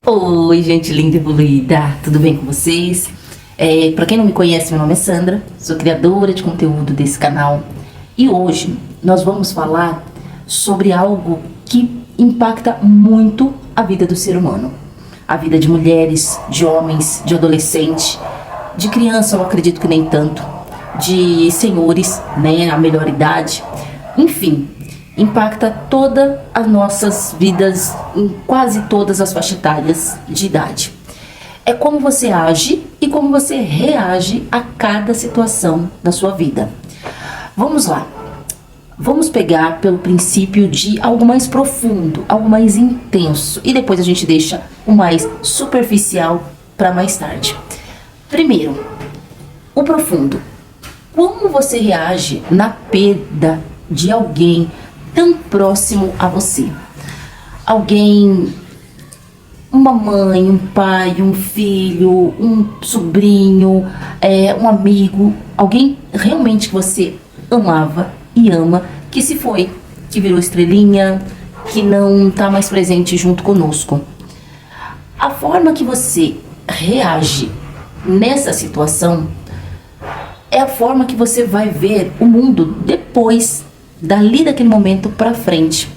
Oi, gente linda e evoluída, tudo bem com vocês? Para quem não me conhece, meu nome é Sandra, sou criadora de conteúdo desse canal e hoje nós vamos falar sobre algo que impacta muito a vida do ser humano, a vida de mulheres, de homens, de adolescentes, de criança, eu acredito que nem tanto, de senhores, né, a melhor idade, enfim. Impacta todas as nossas vidas em quase todas as faixas etárias de idade. É como você age e como você reage a cada situação da sua vida. Vamos lá. Vamos pegar pelo princípio de algo mais profundo, algo mais intenso, e depois a gente deixa o mais superficial para mais tarde. Primeiro, o profundo. Como você reage na perda de alguém tão próximo a você? Alguém, uma mãe, um pai, um filho, um sobrinho, um amigo, alguém realmente que você amava e ama, que se foi, que virou estrelinha, que não está mais presente junto conosco. A forma que você reage nessa situação é a forma que você vai ver o mundo depois, dali daquele momento pra frente.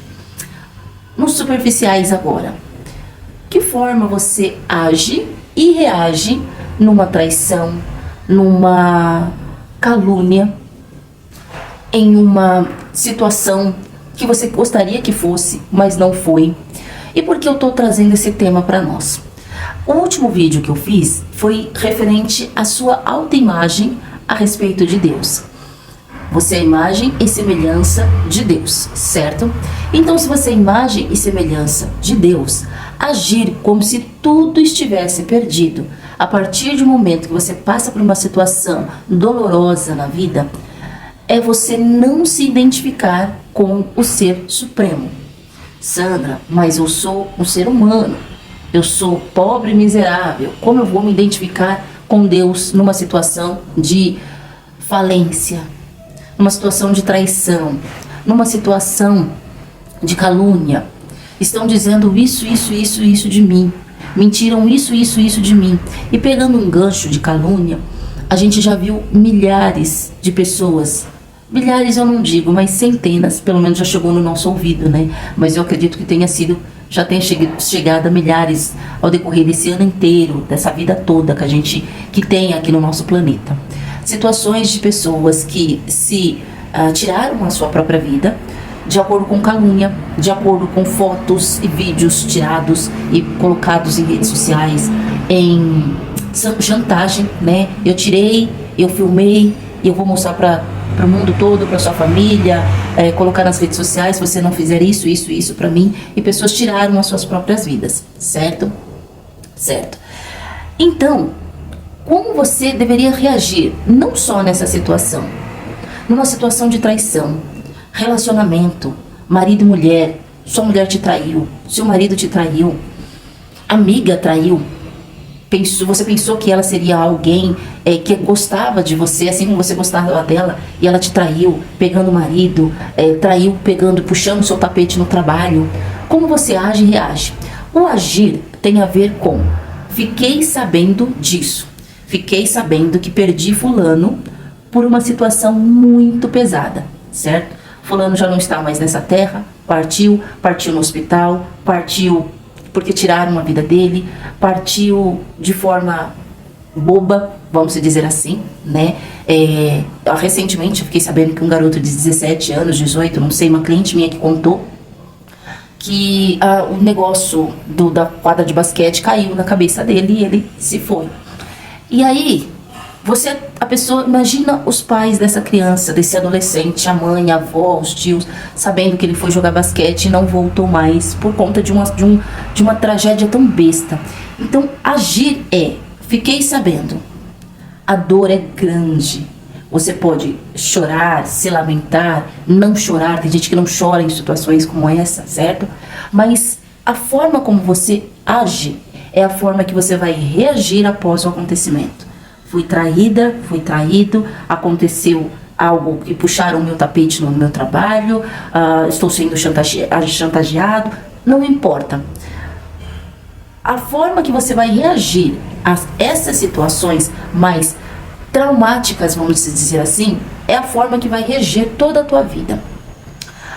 Nos superficiais agora, que forma você age e reage numa traição, numa calúnia, em uma situação que você gostaria que fosse, mas não foi? E por que eu tô trazendo esse tema para nós? O último vídeo que eu fiz foi referente à sua autoimagem a respeito de Deus. Você é imagem e semelhança de Deus, certo? Então, se você é imagem e semelhança de Deus, agir como se tudo estivesse perdido, a partir do momento que você passa por uma situação dolorosa na vida, é você não se identificar com o Ser Supremo. Sandra, mas eu sou um ser humano, eu sou pobre e miserável, como eu vou me identificar com Deus numa situação de falência, numa situação de traição, numa situação de calúnia? Estão dizendo isso de mim, mentiram isso de mim. E pegando um gancho de calúnia, a gente já viu milhares de pessoas, milhares eu não digo, mas centenas, pelo menos já chegou no nosso ouvido, né? Mas eu acredito que já tenha chegado a milhares ao decorrer desse ano inteiro, dessa vida toda que tem aqui no nosso planeta. Situações de pessoas que se tiraram a sua própria vida de acordo com calúnia, de acordo com fotos e vídeos tirados e colocados em redes sociais, em chantagem, né? Eu tirei, eu filmei e eu vou mostrar para o mundo todo, para sua família, colocar nas redes sociais, se você não fizer isso para mim. E pessoas tiraram as suas próprias vidas, certo? Certo. Então, como você deveria reagir, não só nessa situação, numa situação de traição, relacionamento, marido e mulher, sua mulher te traiu, seu marido te traiu, amiga traiu, você pensou que ela seria alguém que gostava de você, assim como você gostava dela, e ela te traiu, pegando o marido, traiu, puxando seu tapete no trabalho. Como você age e reage? O agir tem a ver com: fiquei sabendo disso. Fiquei sabendo que perdi fulano por uma situação muito pesada, certo? Fulano já não está mais nessa terra, partiu no hospital, partiu porque tiraram a vida dele, partiu de forma boba, vamos dizer assim, né? Recentemente eu fiquei sabendo que um garoto de 17 anos, 18, não sei, uma cliente minha que contou que o negócio da quadra de basquete caiu na cabeça dele e ele se foi. E aí, a pessoa, imagina os pais dessa criança, desse adolescente, a mãe, a avó, os tios, sabendo que ele foi jogar basquete e não voltou mais por conta de uma tragédia tão besta. Então, agir fiquei sabendo. A dor é grande. Você pode chorar, se lamentar, não chorar. Tem gente que não chora em situações como essa, certo? Mas a forma como você age é a forma que você vai reagir após o acontecimento. Fui traída, fui traído, aconteceu algo que puxaram o meu tapete no meu trabalho, estou sendo chantageado, não importa. A forma que você vai reagir a essas situações mais traumáticas, vamos dizer assim, é a forma que vai reger toda a tua vida.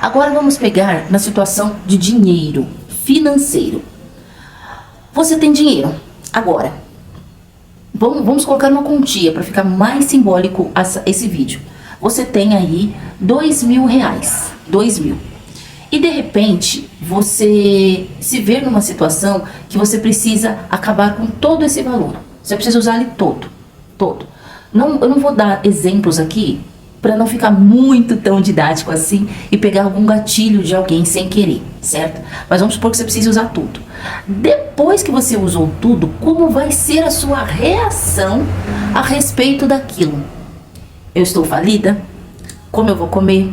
Agora vamos pegar na situação de dinheiro, financeiro. Você tem dinheiro. Agora, vamos colocar uma quantia para ficar mais simbólico esse vídeo. Você tem aí R$2.000, 2.000. E de repente, você se vê numa situação que você precisa acabar com todo esse valor. Você precisa usar ele todo. Eu não vou dar exemplos aqui para não ficar muito tão didático assim e pegar algum gatilho de alguém sem querer, certo? Mas vamos supor que você precise usar tudo. Depois que você usou tudo, como vai ser a sua reação a respeito daquilo? Eu estou falida? Como eu vou comer?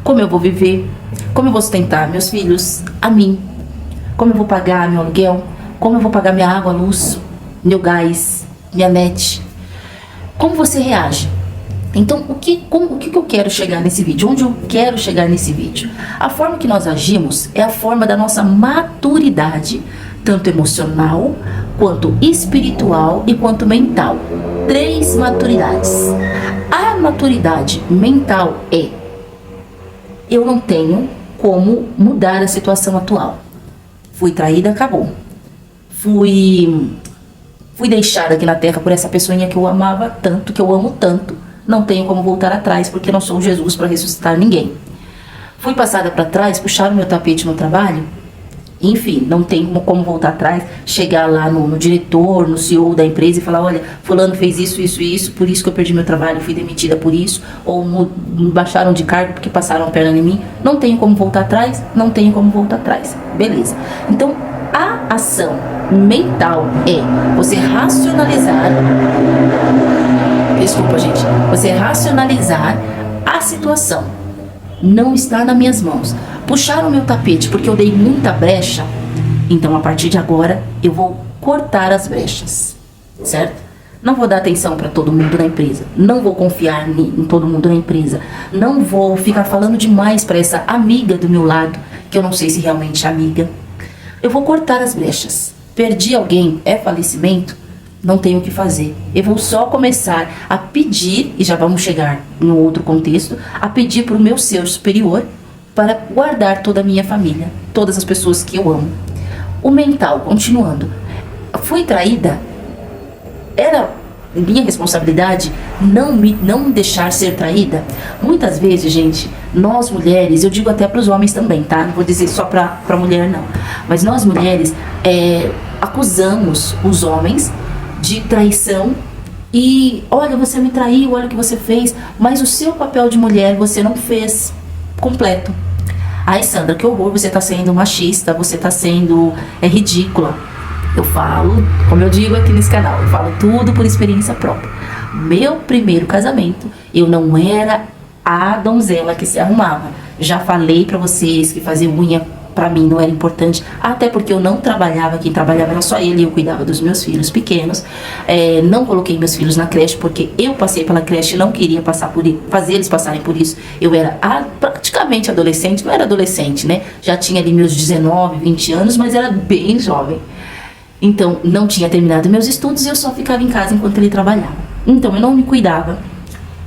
Como eu vou viver? Como eu vou sustentar meus filhos? A mim? Como eu vou pagar meu aluguel? Como eu vou pagar minha água, luz, meu gás, minha net? Como você reage? Então, o que eu quero chegar nesse vídeo? Onde eu quero chegar nesse vídeo? A forma que nós agimos é a forma da nossa maturidade, tanto emocional, quanto espiritual e quanto mental. 3 maturidades. A maturidade mental é: eu não tenho como mudar a situação atual. Fui traída, acabou. Fui deixada aqui na terra por essa pessoinha que eu amava tanto, que eu amo tanto. Não tenho como voltar atrás, porque não sou Jesus para ressuscitar ninguém. Fui passada para trás, puxaram meu tapete no trabalho. Enfim, não tenho como voltar atrás, chegar lá no diretor, no CEO da empresa e falar: olha, fulano fez isso, por isso que eu perdi meu trabalho, fui demitida por isso, ou me baixaram de cargo porque passaram a perna em mim. Não tenho como voltar atrás, Beleza. Então, a ação mental é você racionalizar. Desculpa, gente. Você racionalizar a situação. Não está nas minhas mãos. Puxaram o meu tapete porque eu dei muita brecha. Então, a partir de agora, eu vou cortar as brechas. Certo? Não vou dar atenção para todo mundo na empresa. Não vou confiar em todo mundo na empresa. Não vou ficar falando demais para essa amiga do meu lado, que eu não sei se realmente é amiga. Eu vou cortar as brechas. Perdi alguém, é falecimento, não tenho o que fazer. Eu vou só começar a pedir, e já vamos chegar em outro contexto, a pedir para o meu ser superior para guardar toda a minha família, todas as pessoas que eu amo. O mental, continuando. Fui traída, era minha responsabilidade não me deixar ser traída. Muitas vezes, gente, nós mulheres, eu digo até para os homens também, tá? Não vou dizer só para mulher não, mas nós mulheres acusamos os homens de traição e: olha, você me traiu, olha o que você fez, mas o seu papel de mulher você não fez completo. Ai, Sandra, que horror, você tá sendo machista, você tá sendo ridícula. Eu falo, como eu digo aqui nesse canal, eu falo tudo por experiência própria. Meu primeiro casamento, eu não era a donzela que se arrumava. Já falei pra vocês que fazer unha pra mim não era importante, até porque eu não trabalhava, quem trabalhava era só ele, eu cuidava dos meus filhos pequenos. Não coloquei meus filhos na creche porque eu passei pela creche e não queria fazer eles passarem por isso. Eu era praticamente adolescente, não era adolescente, né? Já tinha ali meus 19, 20 anos, mas era bem jovem. Então, não tinha terminado meus estudos e eu só ficava em casa enquanto ele trabalhava. Então, eu não me cuidava.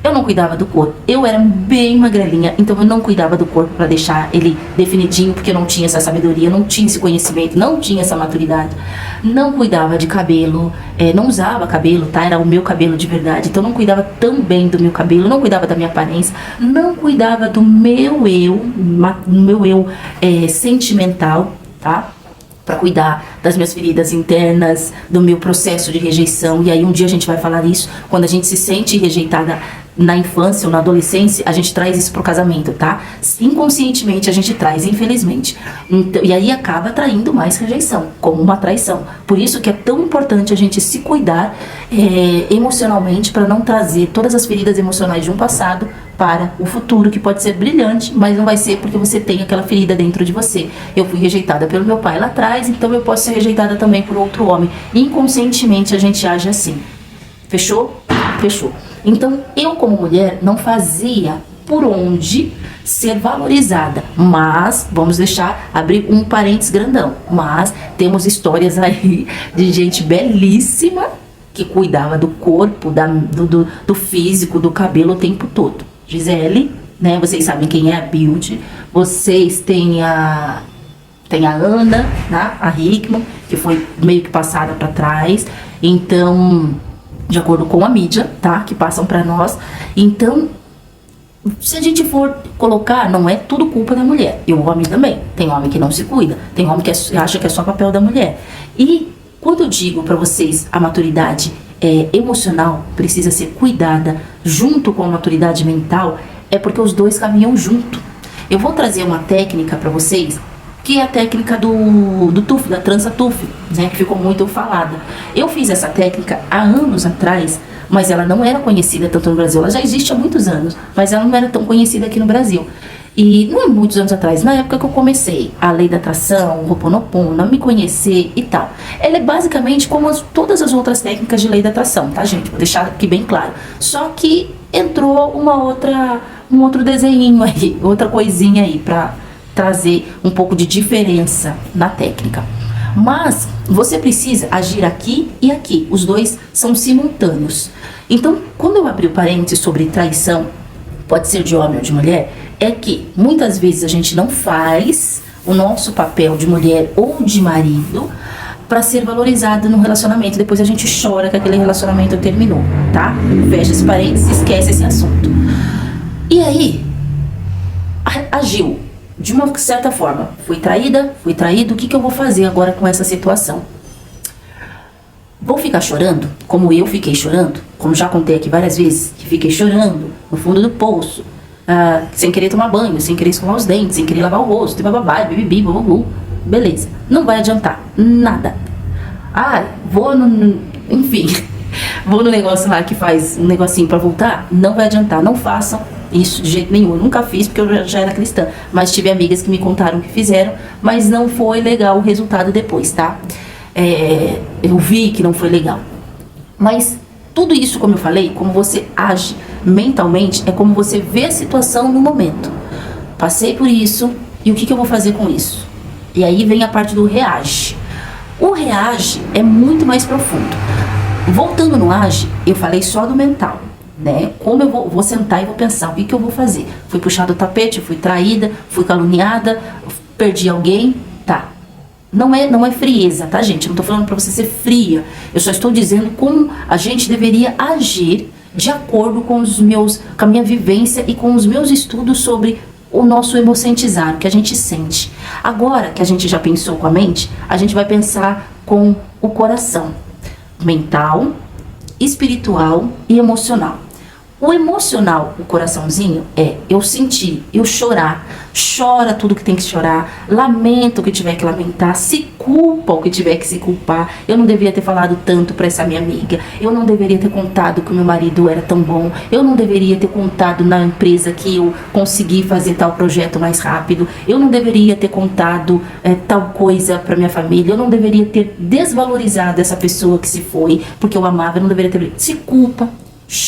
Eu não cuidava do corpo. Eu era bem magrelinha, então eu não cuidava do corpo para deixar ele definidinho, porque eu não tinha essa sabedoria, não tinha esse conhecimento, não tinha essa maturidade. Não cuidava de cabelo, não usava cabelo, tá? Era o meu cabelo de verdade. Então, eu não cuidava tão bem do meu cabelo, não cuidava da minha aparência, não cuidava do meu eu sentimental, tá? Para cuidar das minhas feridas internas, do meu processo de rejeição. E aí um dia a gente vai falar isso. Quando a gente se sente rejeitada na infância ou na adolescência, a gente traz isso pro casamento, tá? Inconscientemente a gente traz, infelizmente. Então, e aí acaba atraindo mais rejeição, como uma traição. Por isso que é tão importante a gente se cuidar emocionalmente, para não trazer todas as feridas emocionais de um passado para o futuro, que pode ser brilhante, mas não vai ser porque você tem aquela ferida dentro de você. Eu fui rejeitada pelo meu pai lá atrás, então eu posso ser rejeitada também por outro homem. Inconscientemente a gente age assim. Fechou? Fechou. Então, eu como mulher não fazia por onde ser valorizada. Mas, vamos deixar, abrir um parênteses grandão, mas temos histórias aí de gente belíssima que cuidava do corpo, do físico, do cabelo o tempo todo. Gisele, né, vocês sabem quem é a Beauty, vocês têm a Ana, né, a Hickman, que foi meio que passada para trás, então, de acordo com a mídia, tá, que passam para nós. Então, se a gente for colocar, não é tudo culpa da mulher, e o homem também. Tem homem que não se cuida, tem homem que acha que é só papel da mulher. E quando eu digo para vocês, a maturidade emocional precisa ser cuidada junto com a maturidade mental, é porque os dois caminham junto. Eu vou trazer uma técnica para vocês, que é a técnica do TUF, da trança TUF, né, que ficou muito falada. Eu fiz essa técnica há anos atrás, mas ela não era conhecida tanto no Brasil. Ela já existe há muitos anos, mas ela não era tão conhecida aqui no Brasil. E não é muitos anos atrás, na época que eu comecei a lei da atração, o Ho'oponopono, a me conhecer e tal. Ela é basicamente como todas as outras técnicas de lei da atração, tá, gente? Vou deixar aqui bem claro. Só que entrou um outro desenho aí, outra coisinha aí pra trazer um pouco de diferença na técnica. Mas você precisa agir aqui e aqui. Os dois são simultâneos. Então, quando eu abri o parênteses sobre traição, pode ser de homem ou de mulher, é que muitas vezes a gente não faz o nosso papel de mulher ou de marido para ser valorizado no relacionamento. Depois a gente chora que aquele relacionamento terminou, tá? Fecha esse parênteses, esquece esse assunto. E aí, agiu de uma certa forma. Fui traída, fui traído, o que eu vou fazer agora com essa situação? Vou ficar chorando, como eu fiquei chorando, como já contei aqui várias vezes, que fiquei chorando no fundo do poço, sem querer tomar banho, sem querer escovar os dentes, sem querer lavar o rosto, bababá, bibibi, bababu. Beleza, não vai adiantar nada. Enfim, vou no negócio lá que faz um negocinho pra voltar, não vai adiantar, não façam isso de jeito nenhum. Eu nunca fiz porque eu já era cristã, mas tive amigas que me contaram que fizeram, mas não foi legal o resultado depois, tá? Eu vi que não foi legal. Mas tudo isso, como eu falei, como você age mentalmente, é como você vê a situação no momento. Passei por isso, e o que eu vou fazer com isso? E aí vem a parte do reage. O reage é muito mais profundo. Voltando no age, eu falei só do mental, né? Como eu vou sentar e vou pensar, o que eu vou fazer? Fui puxada do tapete, fui traída, fui caluniada, perdi alguém, tá? Não é frieza, tá, gente? Eu não tô falando pra você ser fria. Eu só estou dizendo como a gente deveria agir de acordo com a minha vivência e com os meus estudos sobre o nosso emocentizar, o que a gente sente. Agora que a gente já pensou com a mente, a gente vai pensar com o coração. Mental, espiritual e emocional. O emocional, o coraçãozinho, eu sentir, eu chorar. Chora tudo que tem que chorar, lamenta o que tiver que lamentar, se culpa o que tiver que se culpar. Eu não deveria ter falado tanto pra essa minha amiga, eu não deveria ter contado que o meu marido era tão bom, eu não deveria ter contado na empresa que eu consegui fazer tal projeto mais rápido, eu não deveria ter contado tal coisa pra minha família, eu não deveria ter desvalorizado essa pessoa que se foi, porque eu amava, eu não deveria ter... Se culpa,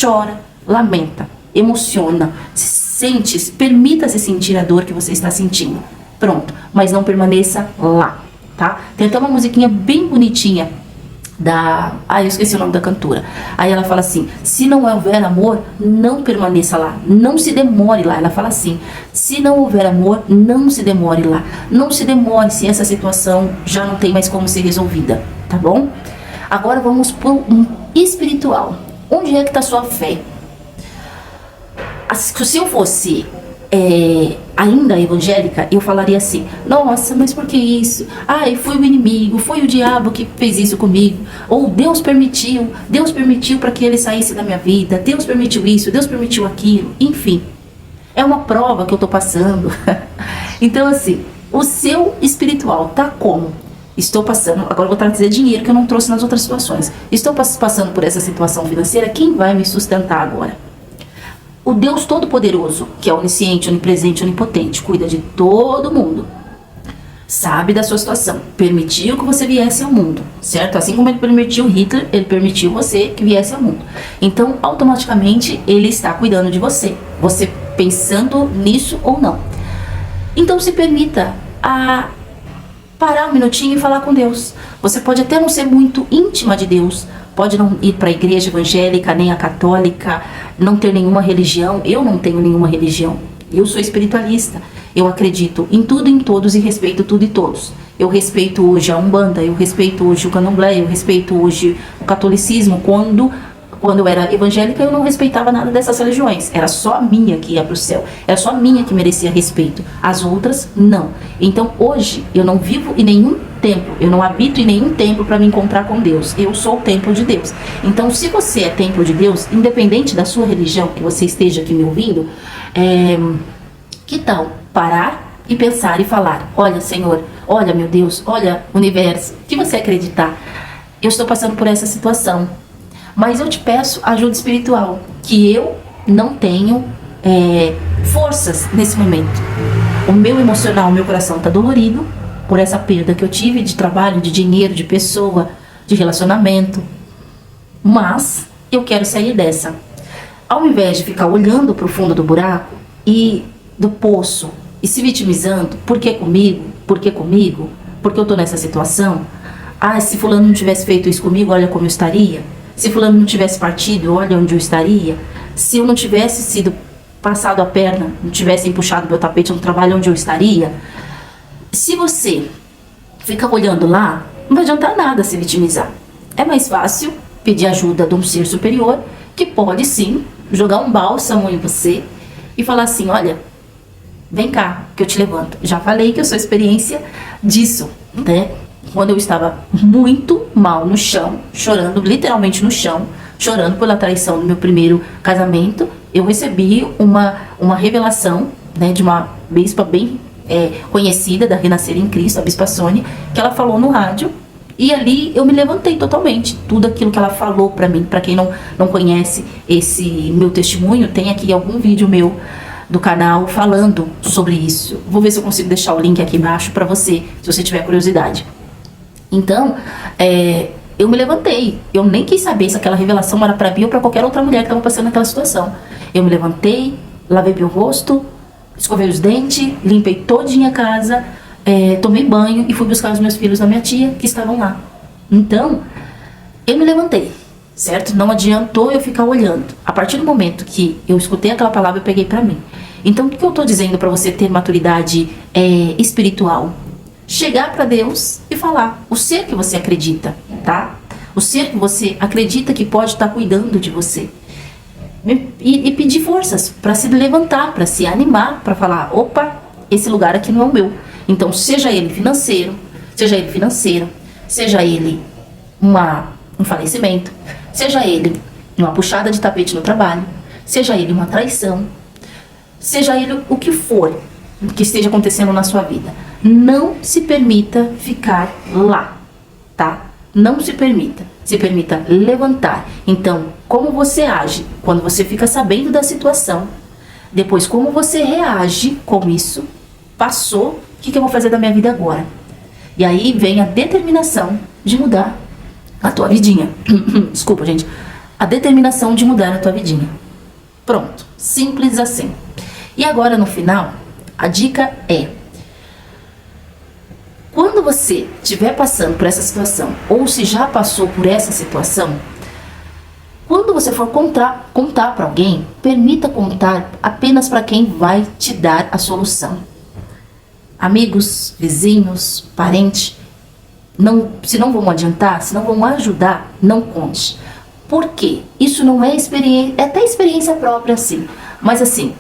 chora, lamenta, emociona, se sente, permita-se sentir a dor que você está sentindo. Pronto, mas não permaneça lá, tá? Tem até uma musiquinha bem bonitinha eu esqueci o nome da cantora. Aí ela fala assim: se não houver amor, não permaneça lá, não se demore lá. Ela fala assim: se não houver amor, não se demore lá. Não se demore se essa situação já não tem mais como ser resolvida, tá bom? Agora vamos para um espiritual. Onde é que está sua fé? Se eu fosse ainda evangélica, eu falaria assim: nossa, mas por que isso? Foi o inimigo, foi o diabo que fez isso comigo. Ou Deus permitiu para que ele saísse da minha vida, Deus permitiu isso, Deus permitiu aquilo. Enfim, é uma prova que eu tô passando. Então assim, o seu espiritual tá como? Estou passando, agora eu vou trazer dinheiro que eu não trouxe nas outras situações. Estou passando por essa situação financeira, quem vai me sustentar agora? O Deus Todo-Poderoso, que é onisciente, onipresente, onipotente, cuida de todo mundo, sabe da sua situação, permitiu que você viesse ao mundo, certo? Assim como ele permitiu Hitler, ele permitiu você que viesse ao mundo. Então, automaticamente, ele está cuidando de você. Você pensando nisso ou não. Então se permita a parar um minutinho e falar com Deus. Você pode até não ser muito íntima de Deus, pode não ir para a igreja evangélica, nem a católica, não ter nenhuma religião. Eu não tenho nenhuma religião. Eu sou espiritualista. Eu acredito em tudo e em todos e respeito tudo e todos. Eu respeito hoje a Umbanda, eu respeito hoje o Candomblé, eu respeito hoje o catolicismo. Quando eu era evangélica, eu não respeitava nada dessas religiões. Era só a minha que ia para o céu. Era só a minha que merecia respeito. As outras, não. Então, hoje, eu não vivo em nenhum templo. Eu não habito em nenhum templo para me encontrar com Deus. Eu sou o templo de Deus. Então, se você é templo de Deus, independente da sua religião, que você esteja aqui me ouvindo, que tal parar e pensar e falar: olha, Senhor, olha, meu Deus, olha, universo, que você acreditar. Eu estou passando por essa situação, mas eu te peço ajuda espiritual, que eu não tenho forças nesse momento. O meu emocional, o meu coração está dolorido por essa perda que eu tive de trabalho, de dinheiro, de pessoa, de relacionamento. Mas eu quero sair dessa. Ao invés de ficar olhando para o fundo do buraco e do poço e se vitimizando, por que comigo? Por que comigo? Por que eu estou nessa situação? Ah, se fulano não tivesse feito isso comigo, olha como eu estaria. Se fulano não tivesse partido, olha onde eu estaria. Se eu não tivesse sido passado a perna, não tivessem puxado meu tapete no trabalho, onde eu estaria. Se você fica olhando lá, não vai adiantar nada se vitimizar. É mais fácil pedir ajuda de um ser superior, que pode sim jogar um bálsamo em você e falar assim: olha, vem cá, que eu te levanto. Já falei que eu sou experiência disso, né? Quando eu estava muito mal no chão, chorando, literalmente no chão, chorando pela traição do meu primeiro casamento, eu recebi uma revelação, né, de uma bispa bem conhecida da Renascer em Cristo, a Bispa Sônia, que ela falou no rádio, e ali eu me levantei totalmente. Tudo aquilo que ela falou pra mim, pra quem não conhece esse meu testemunho, tem aqui algum vídeo meu do canal falando sobre isso. Vou ver se eu consigo deixar o link aqui embaixo pra você, se você tiver curiosidade. Então, eu me levantei. Eu nem quis saber se aquela revelação era pra mim ou pra qualquer outra mulher que estava passando naquela situação. Eu me levantei, lavei meu rosto, escovei os dentes, limpei todinha a casa, tomei banho e fui buscar os meus filhos da minha tia, que estavam lá. Então, eu me levantei, certo? Não adiantou eu ficar olhando. A partir do momento que eu escutei aquela palavra, eu peguei pra mim. Então, o que eu tô dizendo pra você ter maturidade espiritual? Chegar pra Deus e falar. O ser que você acredita, tá? O ser que você acredita que pode estar cuidando de você. E pedir forças pra se levantar, pra se animar, pra falar: opa, esse lugar aqui não é o meu. Então, seja ele financeiro, seja ele um falecimento, seja ele uma puxada de tapete no trabalho, seja ele uma traição, seja ele o que for que esteja acontecendo na sua vida. Não se permita ficar lá, tá? Não se permita. Se permita levantar. Então, como você age quando você fica sabendo da situação, depois como você reage com isso, passou, o que eu vou fazer da minha vida agora? E aí vem a determinação de mudar a tua vidinha. Desculpa, gente. A determinação de mudar a tua vidinha. Pronto. Simples assim. E agora, no final, a dica é: quando você estiver passando por essa situação, ou se já passou por essa situação, quando você for contar para alguém, permita contar apenas para quem vai te dar a solução. Amigos, vizinhos, parentes, se não vão adiantar, se não vão ajudar, não conte. Por quê? Isso não é experiência, é até experiência própria, sim. Mas assim,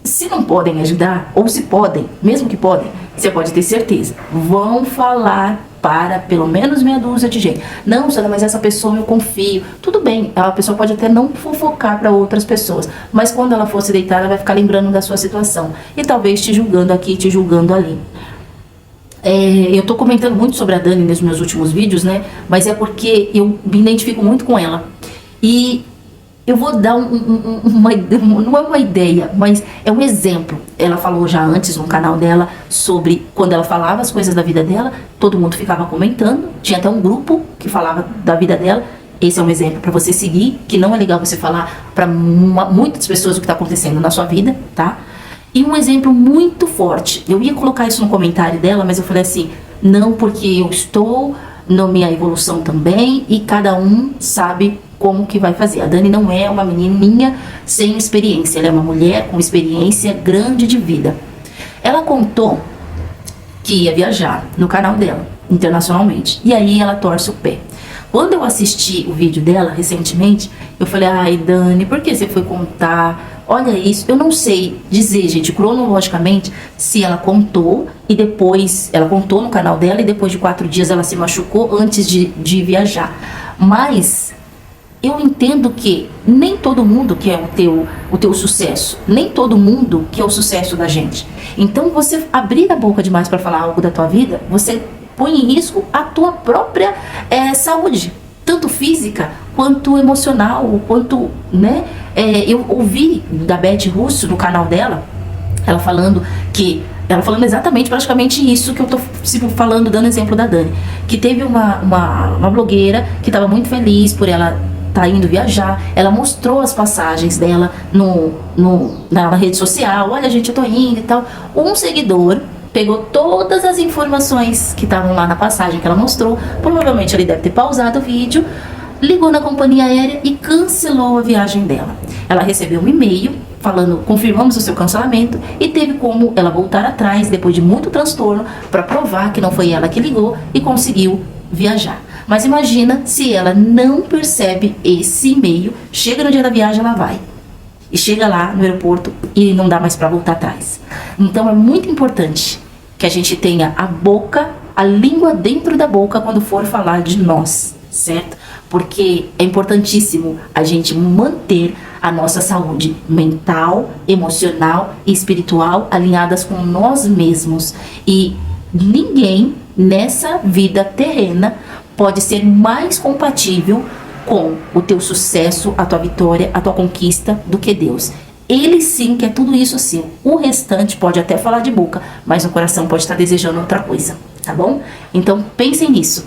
se não podem ajudar, ou se podem, mesmo que podem, você pode ter certeza, vão falar para pelo menos meia dúzia de gente. Não, Sandra, mas essa pessoa eu confio. Tudo bem, a pessoa pode até não fofocar para outras pessoas, mas quando ela for se deitar, ela vai ficar lembrando da sua situação. E talvez te julgando aqui, te julgando ali. Eu tô comentando muito sobre a Dani nos meus últimos vídeos, né? Mas é porque eu me identifico muito com ela. E eu vou dar não é uma ideia, mas é um exemplo. Ela falou já antes no canal dela sobre quando ela falava as coisas da vida dela, todo mundo ficava comentando. Tinha até um grupo que falava da vida dela. Esse é um exemplo para você seguir, que não é legal você falar para muitas pessoas o que está acontecendo na sua vida, tá? E um exemplo muito forte, eu ia colocar isso no comentário dela, mas eu falei assim, não, porque eu estou na minha evolução também e cada um sabe como que vai fazer. A Dani não é uma menininha sem experiência, ela é uma mulher com experiência grande de vida. Ela contou que ia viajar no canal dela, internacionalmente, e aí ela torce o pé. Quando eu assisti o vídeo dela recentemente, eu falei, ai Dani, por que você foi contar? Olha isso, eu não sei dizer, gente, cronologicamente, se ela contou e depois, ela contou no canal dela e depois de 4 dias ela se machucou antes de viajar. Mas eu entendo que nem todo mundo quer o teu sucesso, nem todo mundo quer o sucesso da gente. Então você abrir a boca demais para falar algo da tua vida, você põe em risco a tua própria saúde, tanto física quanto emocional, quanto, né? Eu ouvi da Beth Russo no canal dela, ela falando exatamente, praticamente isso que eu tô falando, dando exemplo da Dani, que teve uma blogueira que estava muito feliz por ela tá indo viajar, ela mostrou as passagens dela na rede social, olha gente, eu tô indo e tal. Um seguidor pegou todas as informações que estavam lá na passagem que ela mostrou, provavelmente ele deve ter pausado o vídeo, ligou na companhia aérea e cancelou a viagem dela. Ela recebeu um e-mail falando, confirmamos o seu cancelamento, e teve como ela voltar atrás, depois de muito transtorno, para provar que não foi ela que ligou, e conseguiu viajar. Mas imagina se ela não percebe esse e-mail, chega no dia da viagem, ela vai. E chega lá no aeroporto e não dá mais para voltar atrás. Então é muito importante que a gente tenha a língua dentro da boca quando for falar de nós, certo? Porque é importantíssimo a gente manter a nossa saúde mental, emocional e espiritual alinhadas com nós mesmos. E ninguém nessa vida terrena pode ser mais compatível com o teu sucesso, a tua vitória, a tua conquista do que Deus. Ele sim quer tudo isso seu. O restante pode até falar de boca, mas o coração pode estar desejando outra coisa, tá bom? Então pensem nisso.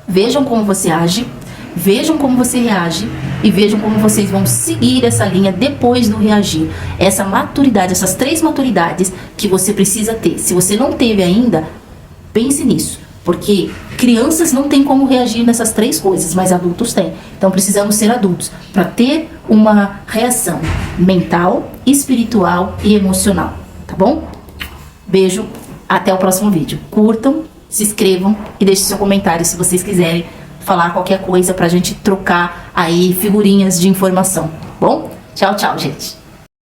Vejam como você age, vejam como você reage e vejam como vocês vão seguir essa linha depois do reagir. Essa maturidade, essas 3 maturidades que você precisa ter. Se você não teve ainda, pense nisso. Porque crianças não têm como reagir nessas 3 coisas, mas adultos têm. Então precisamos ser adultos para ter uma reação mental, espiritual e emocional, tá bom? Beijo, até o próximo vídeo. Curtam, se inscrevam e deixem seu comentário se vocês quiserem falar qualquer coisa pra gente trocar aí figurinhas de informação, tá bom? Tchau, tchau, gente.